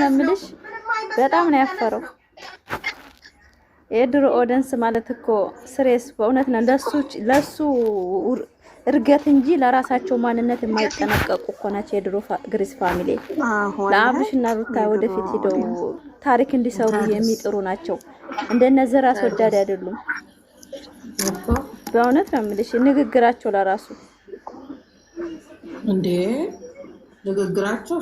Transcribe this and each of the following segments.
የምልሽ በጣም ነው ያፈረው። የድሮ ኦዲየንስ ማለት እኮ ስሬስ በእውነት ነው ለሱ እርገት እንጂ ለራሳቸው ማንነት የማይጠነቀቁ እኮ ናቸው የድሮ ግሬስ ፋሚሊ። ለአብርሽና ሩታ ወደፊት ሄደው ታሪክ እንዲሰሩ የሚጥሩ ናቸው። እንደነዚህ ራስ ወዳድ አይደሉም። በእውነት ነው የምልሽ ንግግራቸው ለራሱ እንዴ ንግግራቸው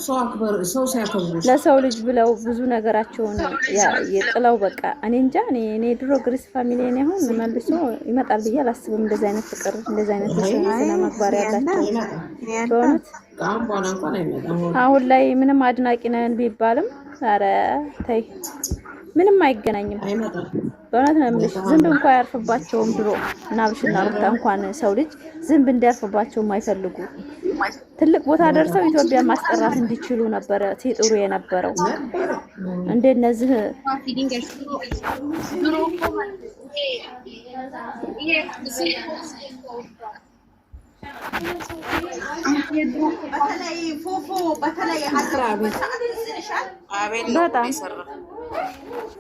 ሰው ሲያከብሩ ለሰው ልጅ ብለው ብዙ ነገራቸውን የጥለው በቃ እኔ እንጃ እኔ ድሮ ግሬስ ፋሚሊ እኔ አሁን መልሶ ይመጣል ብዬ አላስብም። እንደዚህ አይነት ፍቅር እንደዚህ አይነት ስነ ምግባር ያላቸው በእውነት አሁን ላይ ምንም አድናቂ ነን ቢባልም ኧረ ተይ ምንም አይገናኝም። በእውነት ነው የምልሽ ዝንብ እንኳን ያርፍባቸውም ድሮ እና አብርሽና ሩታ እንኳን ሰው ልጅ ዝንብ እንዲያርፍባቸው የማይፈልጉ ትልቅ ቦታ ደርሰው ኢትዮጵያ ማስጠራት እንዲችሉ ነበር ሲጥሩ የነበረው። እንደነዚህ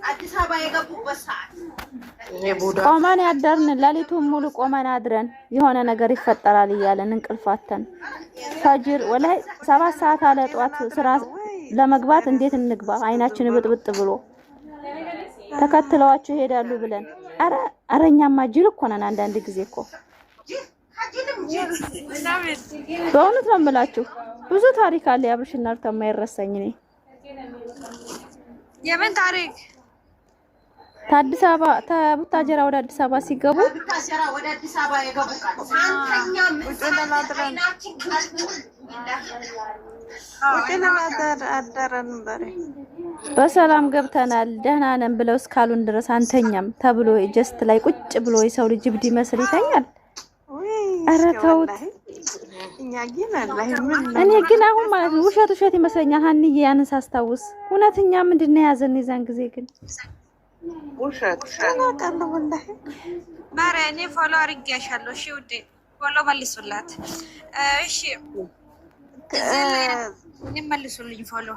አዲስ አበባ የገቡበት ሰዓት ቆመን ያደርን ሌሊቱን ሙሉ ቆመን አድረን የሆነ ነገር ይፈጠራል እያለን እንቅልፋተን ፈጅር ወላይ 7 ሰዓት አለ ጧት ስራ ለመግባት እንዴት እንግባ አይናችን ብጥብጥ ብሎ ተከትለዋቸው ይሄዳሉ ብለን አረኛማ ጅል እኮ ነን አንዳንድ ጊዜ እኮ በእውነት ነው የምላችሁ ብዙ ታሪክ አለ የአብርሽና ሩታ የማይረሳኝ ነኝ። የምን ታሪክ ከአዲስ አበባ ከቡታጀራ ወደ አዲስ አበባ ሲገቡ ቡታጀራ ወደ አዲስ አበባ የገቡ ቃል ሳንተኛ በሰላም ገብተናል ደህና ነን ብለው እስካሉን ድረስ አንተኛም ተብሎ ጀስት ላይ ቁጭ ብሎ የሰው ልጅ ብድ ይመስል ይተኛል። ኧረ ተውት። እኔ ግን አሁን ማለት ነው ውሸት ይመስለኛል ሀኒዬ ያንን ሳስታውስ እውነተኛ ምንድነው ያዘን የዛን ጊዜ ግን ውሸት ተናቀለው ወላሂ ማርያኔ ፎሎ አድርጌሻለሁ። እሺ ውዴ ፎሎ መልሱላት። እሺ መልሱልኝ ፎሎ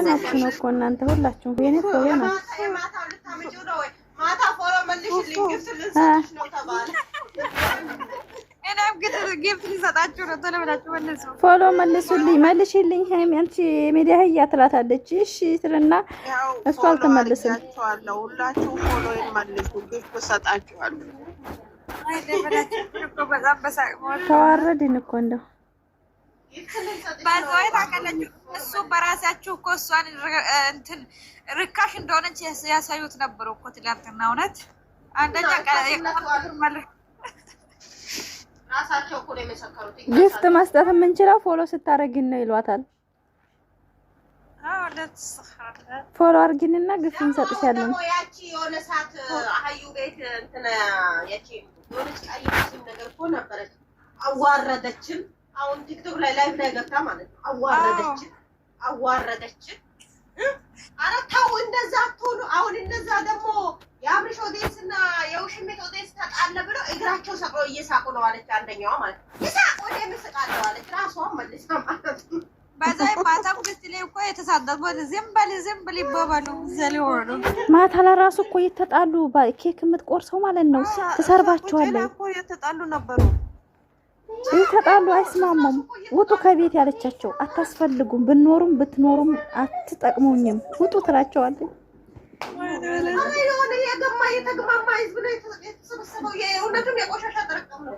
ናችሁ ነው እኮ እናንተ ሁላችሁም የኔ ፎሎ ናችሁ። ማታ ፎሎ መልሽልኝ ግፍት ልንሰጥሽ ነው ተባለ። እኔም ግፍት ልሰጣችሁ ነው ተለብላችሁ መልሱ ፎሎ መልሽልኝ ሃይሚ አንቺ ሚዲያ ህያ ትላታለች። እሺ ትልና እሷ አልተመለሰም። ሁላችሁ ፎሎ መልሱ ግፍት ሰጣችኋለሁ። ተዋረድን እኮ እንደው ባዛይ ታከለች እሱ በራሳችሁ እኮ እሷን እንትን ርካሽ እንደሆነች ያሳዩት ነበር እኮ ትላንትና። እውነት አንደኛ ራሳቸው እኮ ነው የመሰከሩት። ግፍት መስጠት የምንችለው ፎሎ ስታረጊን ነው ይሏታል። ፎሎ አርጊንና ግፍት እንሰጥሻለን። ያቺ የሆነ ሰዓት አህዩ ቤት እንትን ያቺ የሆነች ቀይ ነገር እኮ ነበረች አዋረደችን። አሁን ቲክቶክ ላይ ላይቭ ላይ ገብታ ማለት ነው አዋረደችን። ኧረ ተው እንደዛ አትሆኑ። አሁን እንደዛ ደግሞ የአብርሽ ኦዲየንስና የውሽሚት ኦዲየንስ ተጣለ ብለው እግራቸው ሰቅለው እየሳቁ ነው አለች አንደኛዋ ማለት ነው። ይሳቅ ወደ ምስቃለው አለች ራሷን መልሳ ማለት ነው። ባዛይ ማታም ግስት ላይ እኮ የተሳደቡ ዝም በል ይባባሉ ዘሊወሩ ማታ ለራሱ እኮ የተጣሉ ኬክ የምትቆርሰው ማለት ነው ተሰርባቸዋለሁ እኮ የተጣሉ ነበሩ። ይተጣሉ አይስማሙም። ውጡ ከቤት ያለቻቸው አታስፈልጉም፣ ብትኖሩም ብትኖሩም አትጠቅሙኝም ውጡ ትላቸዋለች። የሆነ የገማ የተግማማ ህዝብ ነው የተሰበሰበው። የእውነቱም የቆሻሻ ተረቀም ነው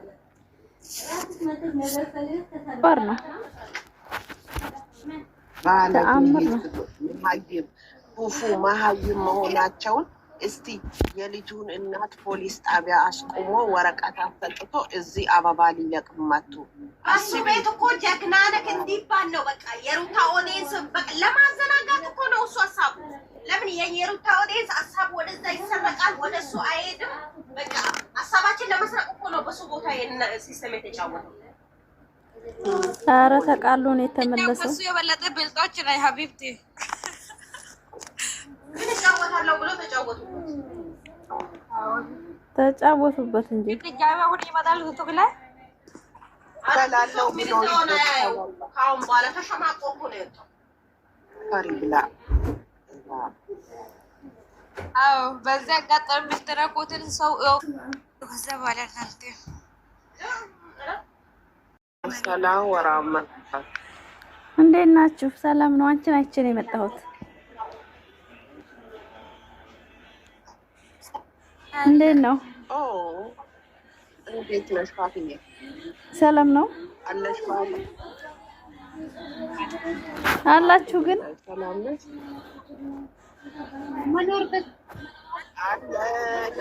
ባር ነው ተአምር ነው። ፉፉ መሀይም መሆናቸውን እስቲ የልጁን እናት ፖሊስ ጣቢያ አስቆሞ ወረቀት አሰጥቶ እዚህ አበባ ሊለቅም መጡ። እሱ ቤት እኮ ጀግና ነህ እንዲባል ነው። በቃ የሩታ ኦዲየንስ ለማዘናጋት እኮ ነው እሱ ሀሳቡ። ለምን የሩታ ኦዲየንስ ሀሳቡ ወደዛ ይሰረቃል፣ ወደሱ አይሄድም። በቃ ሀሳባችን ለመስረቅ እኮ ነው በሱ ቦታ ሲስተም የተጫወተው። ኧረ ተቃሉ ነው የተመለሰው። እሱ የበለጠ ብልጦች ነው ሀቢብቲ ተጫወታለሁ ብሎ ተጫወቱበት እንጂ ጃባ ሁሉ ይመጣል ቱክ ላይ አላለው ብሎ ካሁን በኋላ ተሸማቆ እኮ ነው የወጣው። ፈሪ ብላ አዎ በዛ አጋጣሚ የምትረቁትን ሰው ከዛ በኋላ እናንተ ሰላም ወራህመት እንዴት ናችሁ? ሰላም ነው። አንቺን አይቼ ነው የመጣሁት። እንዴት ነው? ኦ እንዴት ነሽ ፋፊዬ? ሰላም ነው አለሽ ባለ አላችሁ ግን ሰላም ነሽ? መኖርበት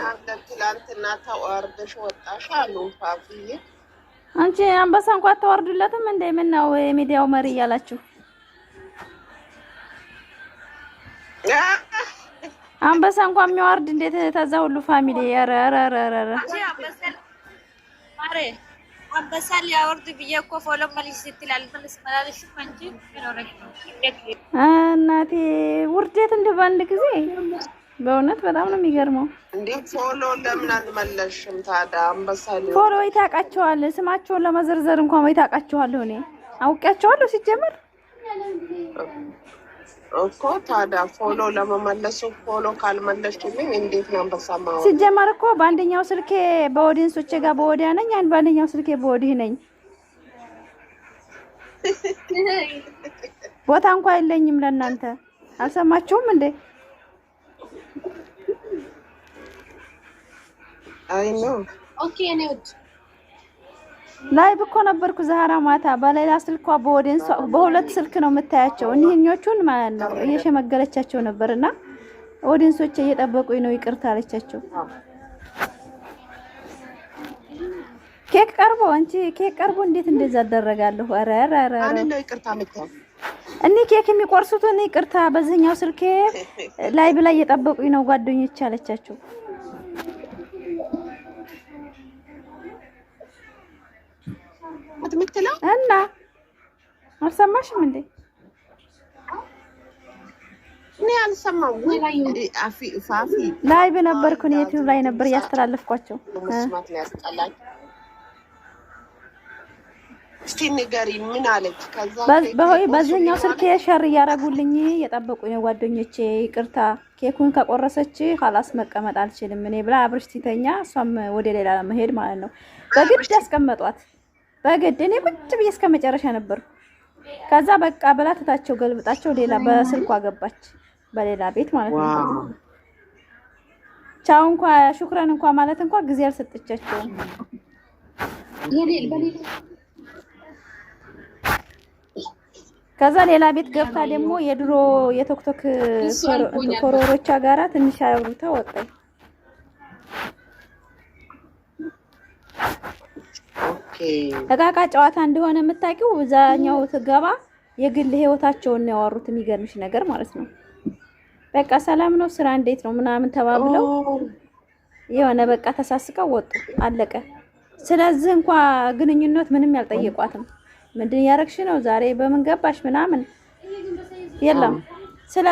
አንተ ትላንትና ተዋርደሽ ወጣሽ አሉ ፋፊዬ። አንቺ አንበሳ እንኳን አታወርዱለትም እንዴ? ምን ነው የሚዲያው መሪ እያላችሁ አንበሳ እንኳን የሚያወርድ እንዴት ተዛ ሁሉ ፋሚሊ ያረረረረ አንበሳ ሊያወርድ ብዬ እኮ ፎሎ መልስ ስትላል መልስ መላለሽ እንጂ ምን ሆነሽ ነው? እናቴ ውርደት እንደ ባንድ ጊዜ በእውነት በጣም ነው የሚገርመው። እንዴ ፎሎ ለምን አልመለሽም ታዲያ? አንበሳ ፎሎ ይታቃቸዋል። ስማቸውን ለመዘርዘር እንኳን ይታቃቸዋል። እኔ አውቄያቸዋለሁ ሲጀመር እኮ ታዲያ ፎሎ ለመመለሱ ፎሎ ካልመለሽልኝ እንዴት ነው አንበሳ ማወቅ? ሲጀመር እኮ በአንደኛው ስልኬ በኦዲየንሶቼ ጋር በወዲያ ነኝ፣ በአንደኛው ስልኬ በወዲህ ነኝ። ቦታ እንኳን የለኝም ለእናንተ። አልሰማችሁም እንዴ? አይ ነው ኦኬ ነው ላይቭ እኮ ነበርኩ ዛሬ ማታ በሌላ ስልኳ በኦዲየንስ በሁለት ስልክ ነው የምታያቸው። እኒህኞቹን ማለት ነው እየሸመገለቻቸው ነበርና ኦዲየንሶቼ እየጠበቁኝ ነው ይቅርታ አለቻቸው። ኬክ ቀርቦ አንቺ ኬክ ቀርቦ እንዴት እንደዛ አደረጋለሁ? ኧረ ኧረ ኧረ አኔ ነው ይቅርታ መጣው እኔ ኬክ የሚቆርሱትን ይቅርታ በዚህኛው ስልኬ ላይቭ ላይ እየጠበቁኝ ነው ጓደኞቼ አለቻቸው። ምትለው እና አልሰማሽም እንዴ? እኔ አልሰማው አፊ ፋፊ ላይቭ ነበርኩ እኔ ዩቲዩብ ላይ ነበር ያስተላለፍኳቸው። መስማት ላይ ያስጠላኝ። እስቲ ንገሪ ምን አለች? ከዛ በዚህኛው ስልክ ሸር እያደረጉልኝ የጠበቁኝ ነው ጓደኞቼ ይቅርታ ኬኩን ከቆረሰች خلاص መቀመጥ አልችልም እኔ ብላ አብርሽ ሲተኛ እሷም ወደ ሌላ መሄድ ማለት ነው በግድ ያስቀመጧት። በግድ እኔ ቁጭ ብዬ እስከ መጨረሻ ነበር። ከዛ በቃ ብላ ተታቸው ገልብጣቸው ሌላ በስልኳ ገባች በሌላ ቤት ማለት ነው። ቻው እንኳን ሹክራን እንኳን ማለት እንኳን ጊዜ አልሰጠቻቸውም። ከዛ ሌላ ቤት ገብታ ደግሞ የድሮ የቶክቶክ ኮሮሮቻ ጋራ ትንሽ አውርታ ወጣች። ተቃቃ ጨዋታ እንደሆነ የምታውቂው እዛኛው ትገባ የግል ህይወታቸውን ነው ያወሩት። የሚገርምሽ ነገር ማለት ነው በቃ ሰላም ነው ስራ እንዴት ነው ምናምን ተባብለው የሆነ በቃ ተሳስቀው ወጡ አለቀ። ስለዚህ እንኳን ግንኙነት ምንም ያልጠየቋትም ምንድን ያረክሽ ነው ዛሬ በምን ገባሽ ምናምን የለም። ስለ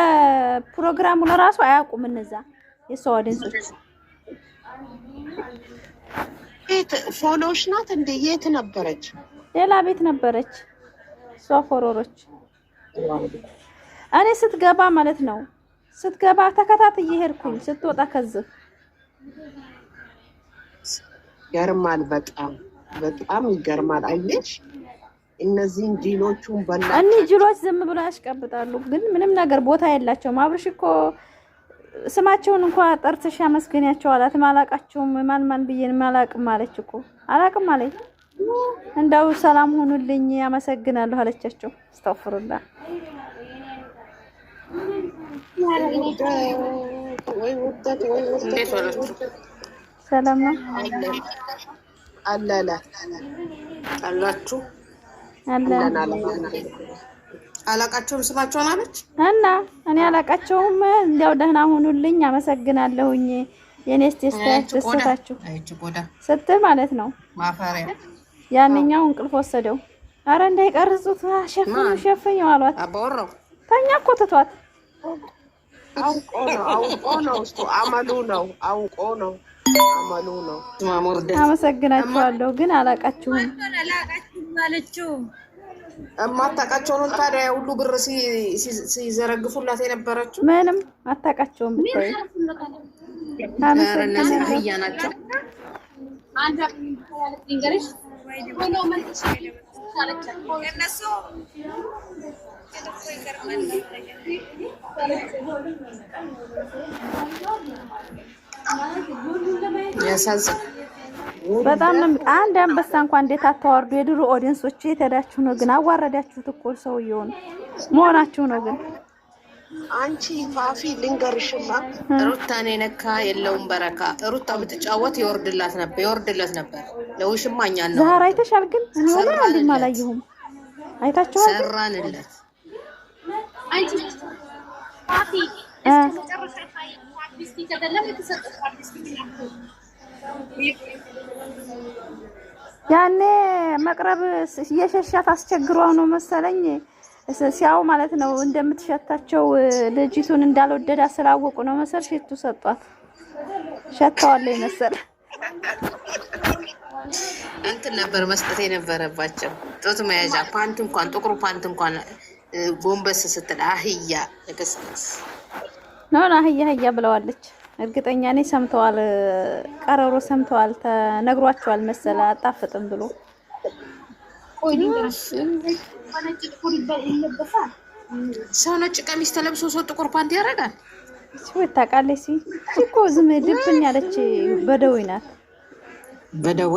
ፕሮግራሙ ለራሱ አያውቁም እነዛ የሰው ኦዲየንሶች። ፎሎሽ ናት እንደ የት ነበረች? ሌላ ቤት ነበረች እሷ ፎሮሮች። እኔ ስትገባ ማለት ነው ስትገባ ተከታትዬ ሄድኩኝ ስትወጣ ከዚህ ይገርማል። በጣም በጣም ይገርማል። አየሽ እነዚህን ጅሎቹን በላ እኔ ጅሎች ዝም ብለው ያስቀብጣሉ ግን ምንም ነገር ቦታ የላቸውም። አብርሽ እኮ ስማቸውን እንኳን ጠርተሽ አመስገኛቸው አላት። ማላቃቸውም ማን ማን ብዬን ማላቅም አለች እኮ አላቅም አለኝ። እንደው ሰላም ሆኑልኝ አመሰግናለሁ አለቻቸው። አስተግፍሩላህ ወይ ወጣት ወይ ወጣት ሰላም ነው አላላ አላችሁ አላላ አላቃቸውም ስማቸውን አለች እና እኔ አላቃቸውም እንደው ደህና ሆኑልኝ አመሰግናለሁኝ የኔስ ተስተታችሁ ስትል ማለት ነው ማፈሪያ ያንኛው እንቅልፍ ወሰደው። አረ እንዳይቀርጹት ሸፈኝ አሏት። አባወራው ተኛ እኮ ትቷት አውቆ ነው እሱ አመሉ ነው አውቆ ነው አመሉ ነው። አመሰግናችኋለሁ ግን አላቃችሁም አላቃችሁም አለችው። የማታውቃቸው ነው ታዲያ ሁሉ ብር ሲዘረግፉላት የነበረችው። ምንም አታውቃቸውም ብታይ እነዚህ አህያ ናቸው። እነሱ ያሳዝን በጣም ነው። አንድ አንበሳ እንኳን እንዴት አታዋርዱ? የድሮ ኦዲየንሶች የት ሄዳችሁ ነው ግን? አዋረዳችሁት እኮ ሰውየውን መሆናችሁ ነው ግን። አንቺ ፋፊ ልንገርሽማ ሩታን የነካ የለውም በረካ። ሩታ ብትጫወት ይወርድላት ነበር። ለውሽማኛ ነው። ዛሬ አይተሻል ግን እኔ ወላ አንድም አላየሁም። አይታችኋል? ሰራንለት አንቺ ፋፊ እስከመጨረሻ አርቲስት ከደለም የተሰጠው አርቲስት ያኔ መቅረብ እየሸሻት አስቸግሯው ነው መሰለኝ ሲያው ማለት ነው እንደምትሸታቸው ልጅቱን እንዳልወደዳ ስላወቁ ነው መሰል ሽቱ ሰጧት። ሸታዋለኝ መሰል እንትን ነበር መስጠት የነበረባቸው ጡት መያዣ ፓንት እንኳን ጥቁሩ ፓንት እንኳን ጎንበስ ስትል አህያ ለከሰስ ነው አህያ ብለዋለች። እርግጠኛ ነኝ ሰምተዋል። ቀረሮ ሰምተዋል። ተነግሯቸዋል መሰለ አጣፍጥም ብሎ ሰው ነጭ ቀሚስ ተለብሶ ሰው ጥቁር ፓንት ያደርጋል። እሱ ታውቃለች እኮ ዝም ድብን ያለች በደዌ ናት። በደዌ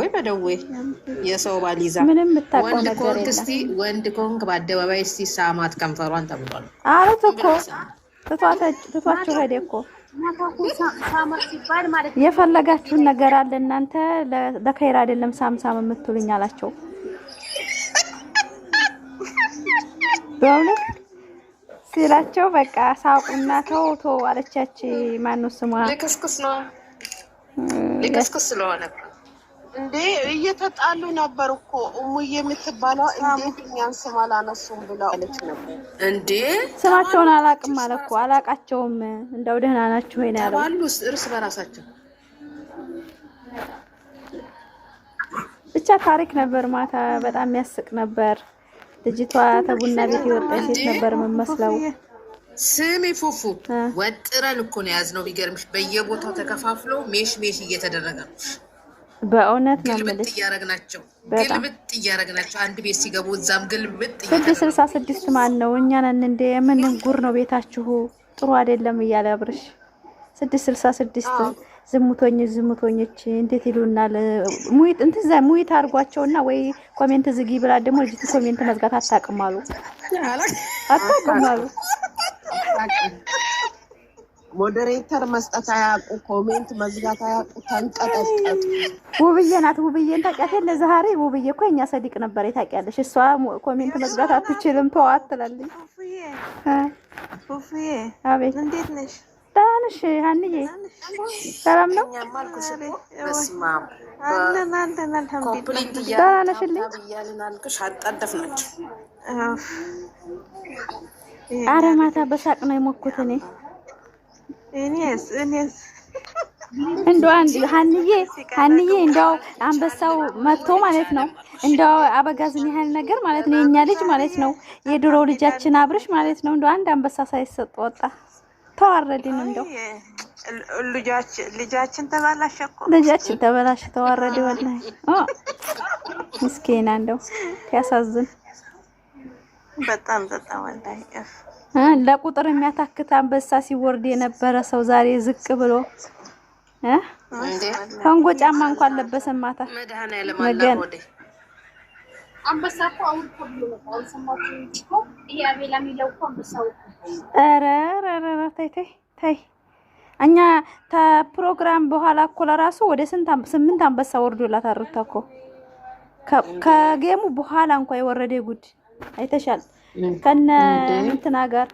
የሰው ባሊዛ ምንም የምታውቀው ነገር የለም። እስቲ ወንድ ኮንክ በአደባባይ እስቲ ሳማት ከንፈሯን ተብሏል። አሉት እኮ ትቷቸው ሄደ እኮ። የፈለጋችሁን ነገር አለ እናንተ ለከይር አይደለም ሳምሳም የምትሉኝ አላቸው። በእውነት ሲላቸው በቃ ሳቁና ተው አለቻች። ማነው ስሟ? ልክስክስ ስለሆነ እንዴ እየተጣሉ ነበር እኮ እሙዬ የምትባለው እንዴት እኛን ስም አላነሱም ብለው አለች ነበር እንዴ። ስማቸውን አላቅም አለ እኮ አላቃቸውም። እንደው ደህና ናችሁ ወይ ነው ያለው እርስ በራሳቸው። ብቻ ታሪክ ነበር ማታ። በጣም የሚያስቅ ነበር። ልጅቷ ተቡና ቤት የወጣች ሴት ነበር የምመስለው። ስሜ ፉፉ ወጥረን እኮ ነው ያዝነው። ቢገርምሽ በየቦታው ተከፋፍሎ ሜሽ እየተደረገ ነው። በእውነት ነው ማለት ግልብጥ እያረግናቸው አንድ ቤት ሲገቡ እዛም ግልብጥ 666 ማን ነው? እኛ ነን እንደ ምን ጉር ነው ቤታችሁ ጥሩ አይደለም እያለ አብርሽ 666 ዝሙቶኞች እንዴት ይሉናል? ሙይት እንትን ሙይት አድርጓቸውና ወይ ኮሜንት ዝጊ ብላ ደግሞ ልጅቱ ኮሜንት መዝጋት አታውቅም አሉ። ሞዴሬተር መስጠት አያውቁ፣ ኮሜንት መዝጋት አያውቁ፣ ተንቀጠቀጡ። ውብዬ ናት። ውብዬን ታውቂያለሽ? ለዛሬ ውብዬ እኮ የኛ ሰዲቅ ነበር። ታውቂያለሽ? እሷ ኮሜንት መዝጋት አትችልም ተዋት ትላለች። ፉፉዬ አቤት፣ እንዴት ነሽ? ደህና ነሽ ሀንዬ? ሰላም ነው? ደህና ነሽልኝ? ኧረ ማታ በሳቅ ነው የሞኩት እኔ እኔስ እንደው አንድ ሀንዬ እንደው አንበሳው መጥቶ ማለት ነው እንደው አበጋዝን ያህል ነገር ማለት ነው የኛ ልጅ ማለት ነው የድሮ ልጃችን አብርሽ ማለት ነው እንደው አንድ አንበሳ ሳይሰጥ ወጣ። ተዋረድን። እንደው ልጃችን ተበላሸ እኮ ልጃችን ተበላሸ፣ ተዋረደ ወላሂ። ምስኪና እንደው ያሳዝን በጣም ወላሂ። ለቁጥር የሚያታክት አንበሳ ሲወርድ የነበረ ሰው ዛሬ ዝቅ ብሎ ከንጎ ጫማ እንኳን ለበሰ ማታ። መገን አንበሳ እኮ አሁን ተብሎ ነው አልሰማችሁም እኮ ይሄ አቤላ የሚለው እኮ አንበሳው። ኧረ ተይ እኛ ከፕሮግራም በኋላ እኮ ለራሱ ወደ 8 አንበሳ ወርዶላት አሩታ እኮ ከጌሙ በኋላ እንኳን የወረደ ጉድ አይተሻል? ከነ እንትና ጋር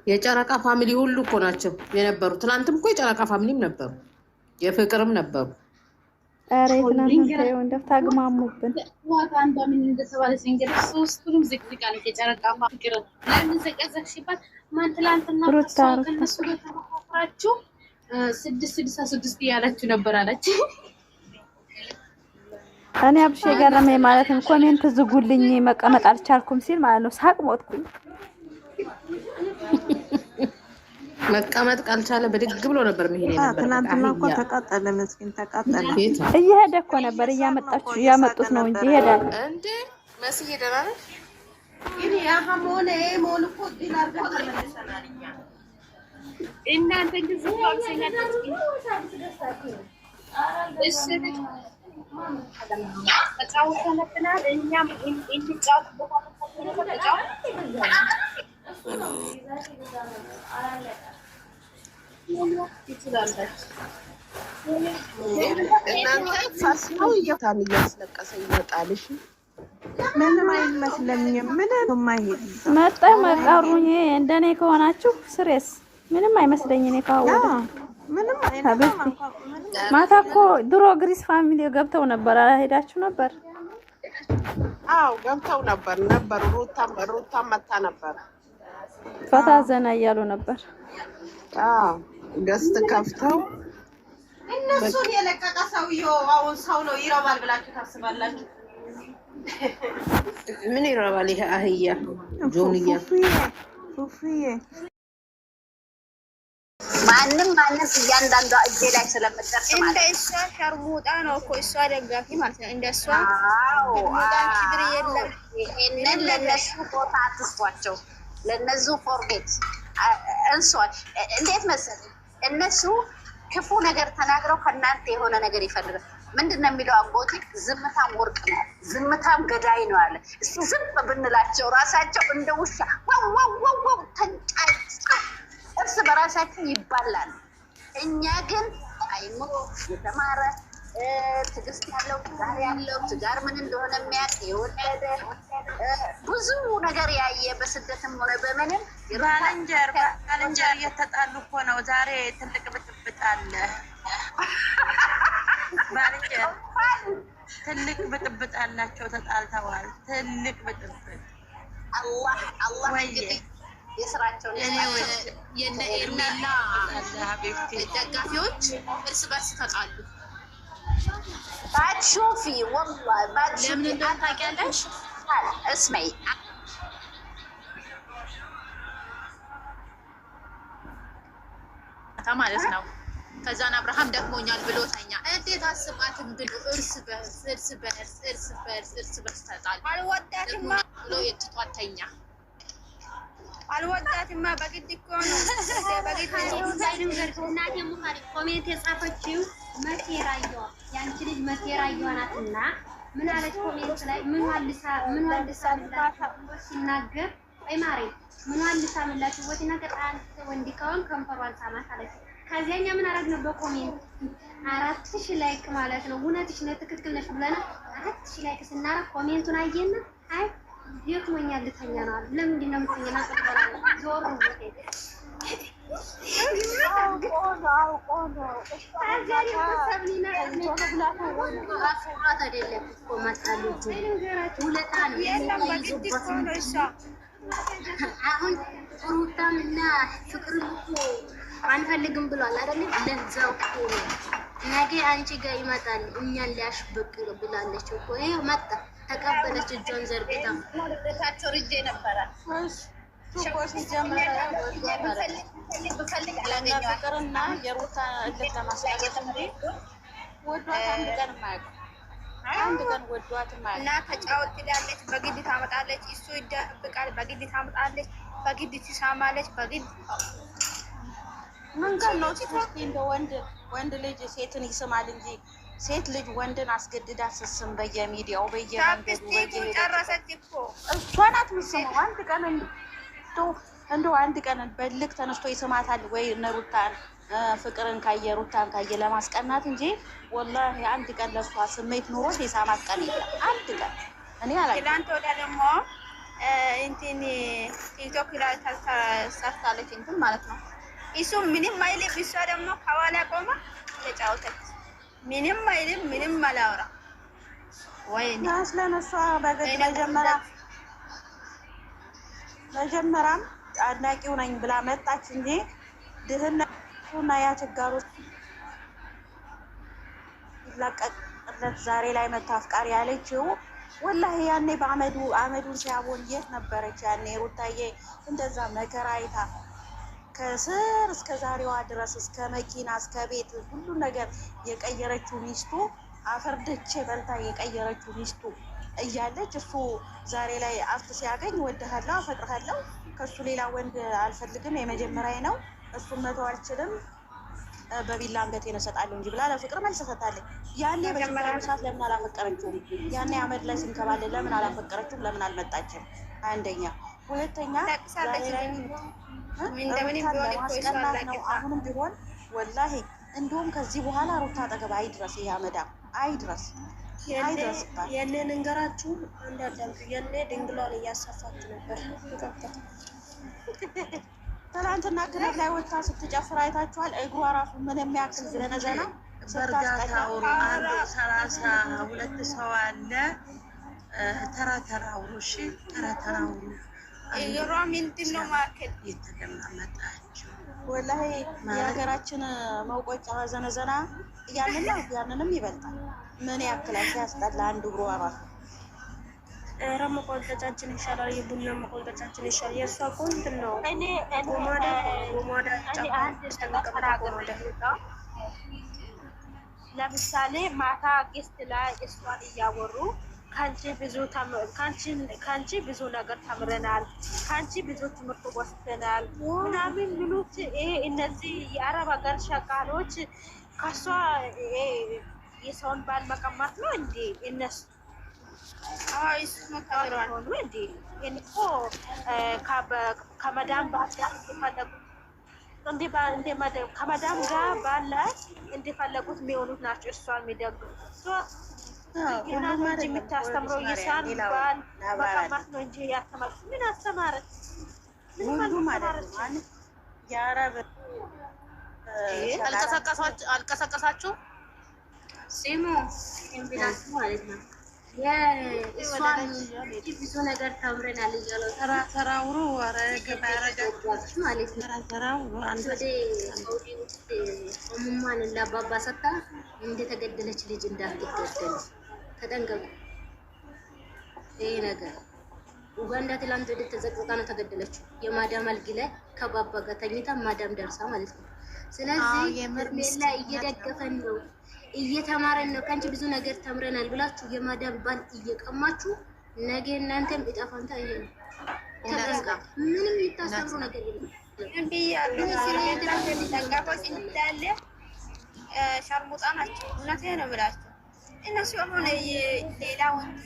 የጨረቃ ፋሚሊ ሁሉ እኮ ናቸው የነበሩ። ትናንትም እኮ የጨረቃ ፋሚሊም ነበሩ፣ የፍቅርም ነበሩ። ኧረ ትናንት ነው እንደታግማሙብን ዋጋ እንደምን እንደተባለ ሲንገር ሶስቱንም ዝቅዝቅ አለ የጨረቃ ፍቅር ለምን ዘቀዘቅሽባት? ማን ትላንትና ከነሱ ጋር ተመካከራችሁ 666 ያላችሁ ነበር አለች። እኔ አብሽ የገረመኝ ማለትም ኮሜንት ዝጉልኝ መቀመጥ አልቻልኩም ሲል ማለት ነው ሳቅ ሞትኩኝ። መቀመጥ ካልቻለ በድግ ብሎ ነበር መሄድ ነበር። ትናንትና እኮ ተቃጠለ፣ መስኪን ተቃጠለ። እየሄደ እኮ ነበር እያመጡት ነው እንጂ ይሄዳል እንዴ መስዬ ደህና ነሽ? ግን ያሀሞነ ሞል እኮ ዲል አድርገን ተመልሰናል እኛ። እናንተ ግን ዝምባብሰኛ ተጫውተንብናል። እኛም እንጫወት ቦታ እናንተ ሳስበው እየታን እያስለቀሰ ይመጣልሽ። ምንም አይመስለኝም። ምን ነው ማይሄድ መጣ መቃሩኝ እንደኔ ከሆናችሁ ስሬስ ምንም አይመስለኝ። እኔ ካወደ ምንም አይመስለኝ። ማታ እኮ ድሮ ግሪስ ፋሚሊ ገብተው ነበር። ሄዳችሁ ነበር? አዎ ገብተው ነበር። ሩታም መታ ነበር። ፈታ ዘና እያሉ ነበር። አዎ ገስት ከፍተው እነሱን የለቀቀ ሰውዬው አሁን ሰው ነው ይረባል ብላችሁ ታስባላችሁ? ምን ይረባል? ይሄ አህያ ጆንያ ፉፉዬ ማንም እያንዳንዷ እጄ ላይ ስለምትደርስ ማለት እንደ እሷ ሸርሙጣ ነው እኮ እሷ ደጋፊ ማለት ነው። እንደ እሷ ሸርሙጣ ክብር የለም። ይሄንን ለነሱ ቦታ አትስጧቸው። ለነሱ ፎርጌት እንሷች። እንዴት መሰለኝ እነሱ ክፉ ነገር ተናግረው ከእናንተ የሆነ ነገር ይፈልጋል። ምንድን ነው የሚለው አጎቴ? ዝምታም ወርቅ ነው፣ ዝምታም ገዳይ ነው አለ። እስቲ ዝም ብንላቸው ራሳቸው እንደ ውሻ ዋው ተንጫጭ እርስ በራሳቸው ይባላል። እኛ ግን አይምሮ የተማረ ትዕግስት ያለው ትዳር ምን እንደሆነ የሚያውቅ የወለደ ብዙ ነገር ያየ በስደትም ሆነ በምንም ባልንጀር እየተጣሉ እኮ ነው። ዛሬ ትልቅ ብጥብጥ አለ። ባልንጀር ትልቅ ብጥብጥ አላቸው። ተጣልተዋል። ትልቅ ብጥብጥ አላህ እንግዲህ የስራቸውን የነ ኤርሜላ ደጋፊዎች እርስ በርስ ተጣሉ። ባትሾፊ ወላሂ ባትሾፊ ለምን እንደሆነ ታውቂያለሽ? እስመይ ማለት ነው። ከዛን አብርሃም ደክሞኛል ብሎ ተኛ። እንዴት አስማትም ብሎ እርስ በርስ ተጣሉ። አልወዳትማ ብሎ የጥቷት ተኛ። አልወዳትማ በግድ እኮ ነው። በግድ እናቴ ሙኻሪ ኮሜንት የጻፈችው መቴራየዋ ያንቺ ልጅ መቴራየዋ ናትና ምን አለች ኮሜንት ላይ ምን ዋልሳ ሲናገር አይ ማሬ ምን ዋልሳ ምላችሁ ወዲና ከጣን ወንዲ ካውን ከንፈሯን ሳማት አለች። ከዚያኛ ምን አረግነው በኮሜንት 4000 ላይክ ማለት ነው። እውነትሽ ነው ትክክል ነሽ ብለና 4000 ላይክ ስናራ ኮሜንቱን አየና አይ ይክሞኛል ልተኛ ነው አለ። ለምንድን ነው የምትተኛና ተቀበላ ዞር ነው አሁን ሩታምና ፍቅርም እኮ አንፈልግም ብሏል አይደል? ለዛው እኮ ነው ነገ አንቺ ጋር ይመጣል እኛን ሊያሽብቅ ብላለች እኮ። ይሄው መጣ ተቀበለች እጇን ዘርግታ ወደታቸው ርጄ ነበረ ፍቅርና የሩታ እልክ ለማስቀረት እንጂ ወዷት አንድ ቀን ወዷት ማይ እና ተጫወት ትላለች፣ በግድ ታመጣለች። እሱ ይደብቃል፣ በግድ ታመጣለች፣ በግድ ትሳማለች፣ በግድ መንገድ ነው። እስኪ እንደ ወንድ ልጅ ሴትን ይስማል እንጂ ሴት ልጅ ወንድን አስገድዳ ስስም በየሚዲያው በየመንገዱ ጨረሰች እኮ እሷ ናት የምትስመው። አንድ ቀን በልክ ተነስቶ ይስማታል ወይ? ሩታን ፍቅርን ካየ ሩታን ካየ ለማስቀናት እንጂ ወላሂ አንድ ቀን ለሷ ስሜት ኖሮት የሳማት ቀን የለም። አንድ ቀን እኔ አላየሁም። ትናንት ወዲያ ደግሞ እንትን ቲክቶክ ላይ ሰርታለች እንትን ማለት ነው። እሱ ምንም አይልም፣ እሷ ደግሞ ከኋላ ቆማ ተጫወተች። ምንም አይልም፣ ምንም አላወራ ወይኔ ስለነሷ በግድ መጀመሪያም አድናቂው ነኝ ብላ መጣች እንጂ ድህነቱና ያ ችጋሩ ዕለት ዛሬ ላይ መታ አፍቃሪ ያለችው ወላሂ ያኔ አመዱን ሲያቦን የት ነበረች? ያኔ ሩታዬ እንደዛ መከራ አይታ ከስር እስከ ዛሬዋ ድረስ እስከ መኪና እስከ ቤት ሁሉ ነገር የቀየረችው ሚስቱ አፈርደቼ በልታ የቀየረችው ሚስቱ እያለች እሱ ዛሬ ላይ አፍት ሲያገኝ ወድሃለሁ፣ አፈቅርሃለሁ፣ ከሱ ሌላ ወንድ አልፈልግም፣ የመጀመሪያ ነው፣ እሱን መተው አልችልም፣ በቢላ አንገቴን እሰጣለሁ እንጂ ብላ ለፍቅር መልስ ሰጣለች። ያኔ በጀመሪያው ሰዓት ለምን አላፈቀረችውም? ያኔ አመድ ላይ ስንከባለ ለምን አላፈቀረችውም? ለምን አልመጣችም? አንደኛ። ሁለተኛ ዛሬ ላይ ለማስቀናት ነው። አሁንም ቢሆን ወላሂ እንዲሁም ከዚህ በኋላ ሩታ አጠገብ አይድረስ፣ ይሄ አመዳም አይድረስ። የኔ ንገራችሁ እንዳዳምጡ። የኔ ድንግሏን እያሰፋች ነበር። ትናንትና ክለብ ላይ ወጥታ ስትጨፍር አይታችኋል። እግሯ ራሱ ምን የሚያክል ዘነዘና በእርጋታ አውሩ። አንድ 32 ሰው አለ። ተራ ተራ አውሩ። እሺ ተራ ተራ አውሩ። እየሯ ምንድን ነው ማከል እየተለማመጣችሁ ወላሂ የሀገራችን መውቆጫ ዘነዘና ያንንም ይበልጣል። ምን ያክላል ሲያስጠላ! አንድ እግሯ ራሱ ኧረ መቆንጠጫችን ይሻላል። የቡና መቆንጠጫችን ይሻላል። የእሷ እኮ እንትን ነው ጎማዳ ለምሳሌ ማታ ጌስት ላይ እሷን እያወሩ ከአንቺ ብዙ ነገር ተምረናል፣ ከአንቺ ብዙ ትምህርት ወስደናል ምናምን ሚሉት እነዚህ የአረብ ሀገር ሸቃሎች ከሷ የሰውን ባል መቀማት ነው እንዴ? እነሱ ሆኑ እንዴ? እኮ ከመዳም ከመዳም ጋር ባለ እንደፈለጉት የሚሆኑት ናቸው። እሷን የሚደግፉ እንጂ የምታስተምረው የሷን ባል መቀማት ነው እንጂ ያስተማር ምን አስተማረት? ሁሉም ማለት ነው። የአረብ አልቀሰቀሳችሁ ሲሙ እንብላችሁ ማለት ነው። የእሷን ብዙ ነገር ተምረናል እያለው ተራውሩ ማለት ነው። ወደ ሳውዲ ውስጥ እሙማን ለአባባ ሰጣ እንደተገደለች ልጅ እንዳትገደል ተጠንቀቁ። ይሄ ነገር ኡጋንዳ ትላንት ወደ ተዘቅዝቃ ነው ተገደለችው። የማዳም አልጋ ላይ ከባባ ጋር ተኝታ ማዳም ደርሳ ማለት ነው። ስለዚህ ሜላ እየደገፈን ነው እየተማረን ነው። ከአንቺ ብዙ ነገር ተምረናል ብላችሁ የማዳም ባል እየቀማችሁ ነገ እናንተም እጣ ፈንታ ይሄ ነው። ምንም የምታስተምሩ ነገር የለም። እንዳለ ሸርሙጣ ናቸው። እውነቴን ነው የምላቸው። እነሱ አሁን ሌላ ወንድ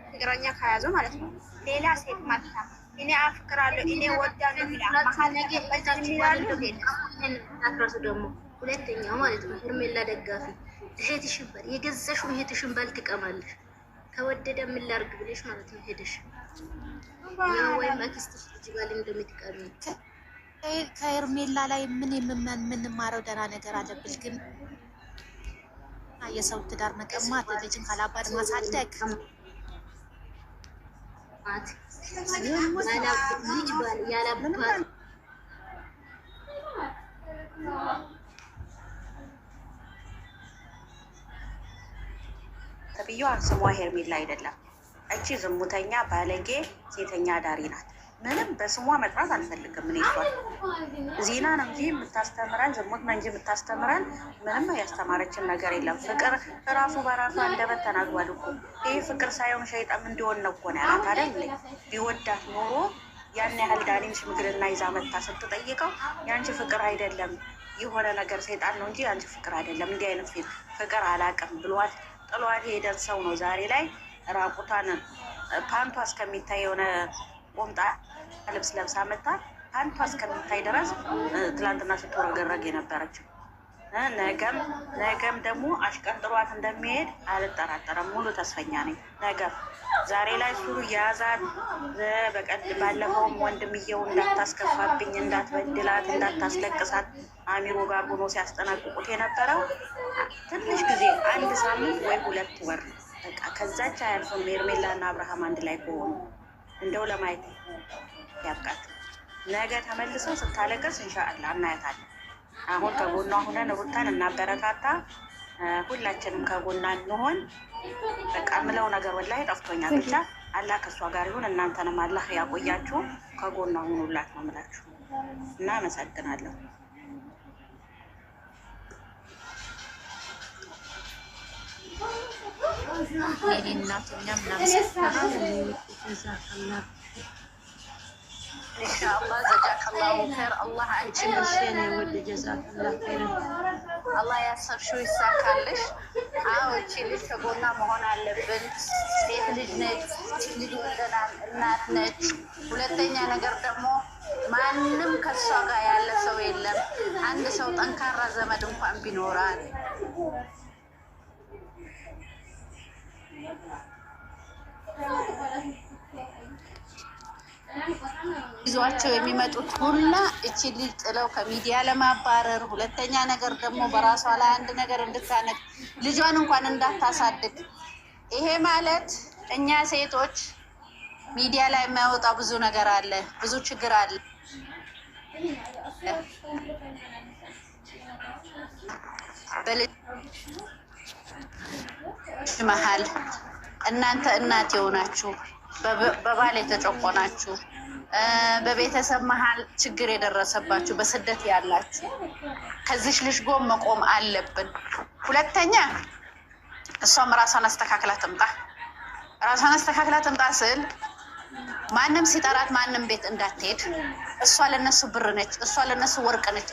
ፍቅረኛ ከያዙ ማለት ነው ሌላ ሴት ማታ እኔ አፍቅራለሁ እኔ ወዳለሁ ብላ መሀል ይላሉ። አትረሱ ደግሞ ሁለተኛው ማለት ነው ሄርሜላ ደጋፊ እህትሽን ባል የገዛሽው እህትሽን ባል ትቀማለሽ። ከወደደ ምን ላድርግ ብለሽ ማለት ነው ሄደሽ ወይም አክስትሽ ልጅ ባል እንደምትቀሚ ከሄርሜላ ላይ ምን የምንማረው ደህና ነገር አለብሽ? ግን የሰው ትዳር መቀማት፣ ልጅን ካላባድ ማሳደግ ልጅ ባል ያላባት ተብዬዋ ስሟ ሄርሜላ አይደለም። እቺ ዝሙተኛ ባለጌ ሴተኛ ዳሪ ናት። ምንም በስሟ መጥራት አልፈልግም። እኔ እሷን ዜና ነው እንጂ የምታስተምረን ዝሙት ነው እንጂ የምታስተምረን ምንም ያስተማረችን ነገር የለም። ፍቅር ራሱ በራሱ አንደበት ተናግሯል እኮ። ይህ ፍቅር ሳይሆን ሸይጣን እንዲሆን ነው እኮ ነው ያላት አይደል? ቢወዳት ኖሮ ያን ያህል ዳኒን ሽምግልና ይዛ መታ ስትጠይቀው የአንቺ ፍቅር አይደለም የሆነ ነገር ሰይጣን ነው እንጂ የአንቺ ፍቅር አይደለም፣ እንዲህ አይነት ፍቅር አላውቅም ብሏት ጥሏት ሄደን ሰው ነው ዛሬ ላይ ራቁቷን ፓንቷ እስከሚታይ የሆነ ቆምጣ ልብስ ለብሳ መታ ፓንቷ እስከሚታይ ድረስ ትላንትና ስትወረገረግ የነበረችው። ነገም ደግሞ አሽቀንጥሯት እንደሚሄድ አልጠራጠረም። ሙሉ ተስፈኛ ነኝ። ነገም ዛሬ ላይ እሱ የያዛት ባለፈውም ወንድምየው እንዳታስከፋብኝ፣ እንዳትበድላት፣ እንዳታስለቅሳት አሚሮ ጋር ሆኖ ሲያስጠናቅቁት የነበረው ትንሽ ጊዜ 1 ሳምንት ወይ 2 ወር በቃ ከዛች አያልፍም። ሄርሜላና አብርሃም አንድ ላይ ከሆኑ እንደው ለማየት ያብቃት። ነገ ተመልሰው ስታለቅስ ኢንሻአላህ እናያታለን። አሁን ከጎኗ ሆነን ሩታን እናበረታታ። ሁላችንም ከጎና እንሆን። በቃ ምለው ነገር ወላሂ ጠፍቶኛል። ብቻ አላህ ከእሷ ጋር ይሁን። እናንተንም አላህ ያቆያችሁ፣ ከጎና ሁኑላት ነው የምላችሁ እና አመሰግናለሁ። የኔ እናት እኛም እናመሰግናለን። ኢንሻአላህ ጀዛከላሁ ኸይር። አላህ አንቺን እሺን ይወድ ጀዛከላሁ ኸይር። አላህ ያሰብሽው ይሳካልሽ። አዎ እቺ ልጅ ከጎና መሆን አለብን። ሴት ልጅ ነች፣ ልጅ ወልደናል፣ እናት ነች። ሁለተኛ ነገር ደግሞ ማንም ከሷ ጋር ያለ ሰው የለም። አንድ ሰው ጠንካራ ዘመድ እንኳን ቢኖራል ይዟቸው የሚመጡት ሁላ እቺ ልጅ ጥለው ከሚዲያ ለማባረር፣ ሁለተኛ ነገር ደግሞ በራሷ ላይ አንድ ነገር እንድታነቅ ልጇን እንኳን እንዳታሳድግ። ይሄ ማለት እኛ ሴቶች ሚዲያ ላይ የማይወጣ ብዙ ነገር አለ፣ ብዙ ችግር አለ። በልጅ መሀል እናንተ እናት የሆናችሁ በባል የተጨቆናችሁ በቤተሰብ መሀል ችግር የደረሰባችሁ በስደት ያላችሁ ከዚች ልጅ ጎን መቆም አለብን። ሁለተኛ እሷም ራሷን አስተካክላ ትምጣ። ራሷን አስተካክላ ትምጣ ስል ማንም ሲጠራት ማንም ቤት እንዳትሄድ። እሷ ለነሱ ብር ነች፣ እሷ ለነሱ ወርቅ ነች።